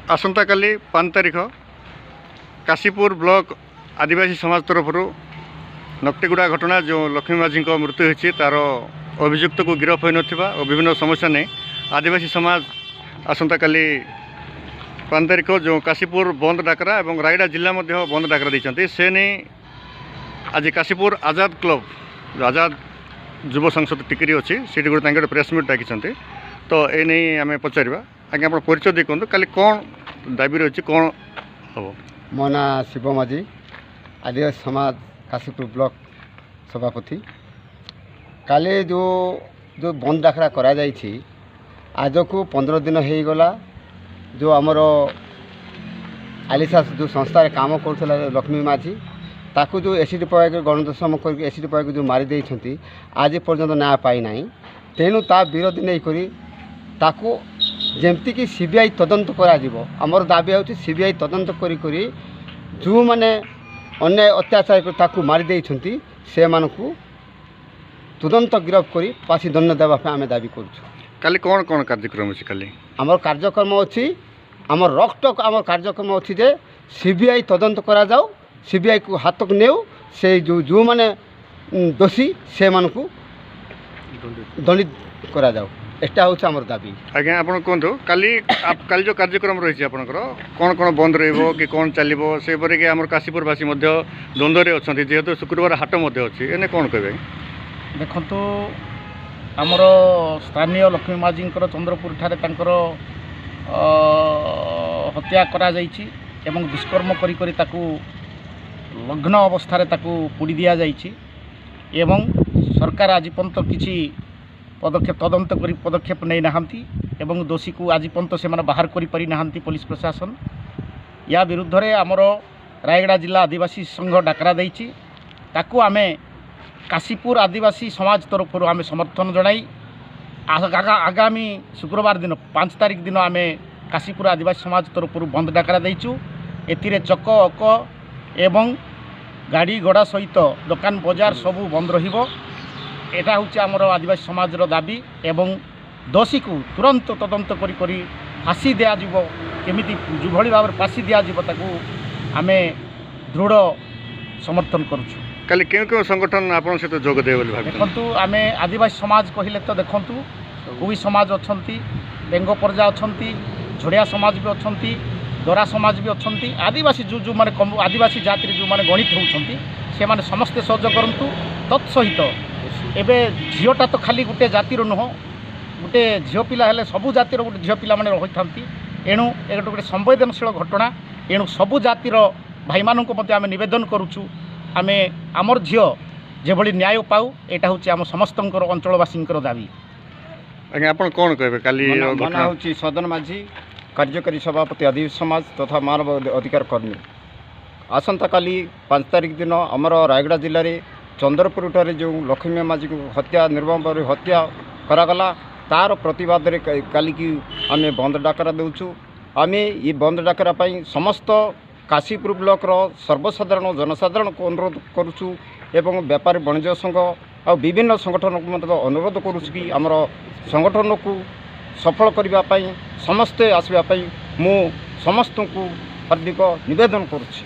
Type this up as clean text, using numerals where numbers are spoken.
आसंता काली 5 तारिख काशीपुर ब्लॉक आदिवासी समाज तरफ नकटीगुड़ा घटना जो लक्ष्मी माझी मृत्यु होती तार अभियुक्त को गिरफ हो नथिबा और विभिन्न समस्या ने आदिवासी समाज आसंता काली 5 तारिख जो काशीपुर बंद डाकरा और रायगड़ा जिला बंद डाकरा देते से नहीं आज काशीपुर आजाद क्लब जो आजाद युव संसद टिकरी अच्छी से गोटे प्रेस मीट डाकी तो ये नहीं आम पचार आगे आप परिचय दे कहूँ काली कौन दाबी रही कौन हम मो ना शिव माझी आदिवासी समाज काशीपुर ब्लॉक सभापति काले जो जो बंद डाकरा करा जाइछि आज को 15 दिन हो गला जो आमर आलिसा जो संस्था काम कर लक्ष्मी माझी ताकू जो एसिड प्रयोग गणदशम कर एसिड प्रयोग जो मारी देइछंती आज पर्यंत न्याय पाई नाही तेणु ता विरोध नहीं करी ताकू जेमती कि सीबीआई तदंत करा जीवो आमर दाबी होछि सीबीआई तदंत करी करी जो माने अन्याय अत्याचार कर ताकू मारी देइछंती से मानकू तुरंत गिरफ्त करी फांसी दंड देवा पे आमे दाबी करछु। काली कौन कौन कार्यक्रम अछि काली आमर कार्यक्रम अछि आमर रक्तक आमर कार्यक्रम अछि जे सीबीआई तदंत करा जाओ सीबीआई को हाथक नेउ से जो माने दोषी से मानकू दंडित करा जाओ एटा होछि आमर दाबी। आज्ञा आपण कहतु काली काली जो कार्यक्रम रही आपंकर कौन कौन बंद रहिबो कि कौन चलिबो से परे कि आमर काशीपुरवासी मध्य द्वंद्व अच्छे जेहेतु शुक्रवार हाट अच्छी एने कौन कहबे देखंतु आमर स्थानीय लक्ष्मी माझी चंद्रपुर ठारे तांकर हत्या करा जाइछि एवं दुष्कर्म करी करी ताकू लग्न अवस्था ताकू पुड़ी दिया जाइछि एवं सरकार आज पर्यंत किसी पदक्षेप तदंत करी पदक्षेप नहीं नाहांती एवं दोषी को आज पर्यंत से बाहर करी पारि नाहांती पुलिस प्रशासन या विरुद्ध रे आमर रायगड़ा जिला आदिवासी संघ डाकरा देइछि ताकू आमे काशीपुर आदिवासी समाज तरफ आमे समर्थन जणाई आगामी शुक्रवार दिन 5 तारिख दिन आमे काशीपुर आदिवासी समाज तरफ बंद डाकरा देइछु एतिरे चक अक एवं गाड़ी घोड़ा सहित दुकान बजार सबू बंद रहिबो एटा होछि आमर आदिवासी समाजर दाबी एवं दोषी को तुरंत तदंत करी करी फांसी दिया जिवो केमिति जुभली भाव फांसी दिया जिवो ताकू आमे दृढ़ समर्थन करूछु। काली क्यों संगठन आपन सहित जोग दे बोली भाबी देखंतु आमे आदिवासी समाज कहिले तो देखंतु कुई समाज अछंती बेंगो प्रजा अछंती झोड़िया समाज भी अछंती दोरा समाज भी अछंती आदिवासी जो माने आदिवासी जाति जो माने गणित होउछंती से माने समस्त सहयोग करंतु तत्सहित एबे झीटा तो खाली गोटे जातिर नुह गोटे झील पिला हेले सबु जातिर गोटे झील पिला माने रहिथांती एणु ए गोटे संवेदनशील घटना एणु सबु जातिर भाई मानक मते आमे निवेदन करूछु आमे आमर झील जेभली न्याय पाऊ एटा होछि आम समस्तंकर अंचलवासींकर दाबी। आज्ञा आपण कोन कहबे काली घटना होछि सदन माझी कार्यकारी सभापति आदिवासी समाज तथा मानव अधिकार कर्मी आसंता काली 5 तारिख दिन आमर रायगड़ा जिले में चंद्रपुर ठारे जो लक्ष्मी माझी को हत्या निर्मम भाव हत्या करागला तार प्रतिवाद रे काली की आमे बंद डाकरा देउछु आमे ये बंद डाकरा पाई समस्त काशीपुर ब्लॉक रो सर्वसाधारण जनसाधारण को अनुरोध करूछु एवं व्यापारी वाणिज्य संघ आ विभिन्न संगठन को मतलब अनुरोध करूछु कि आमर संगठन को सफल करबा पाई समस्ते आसबा पाई मु समस्त को हार्दिक निवेदन करूछि।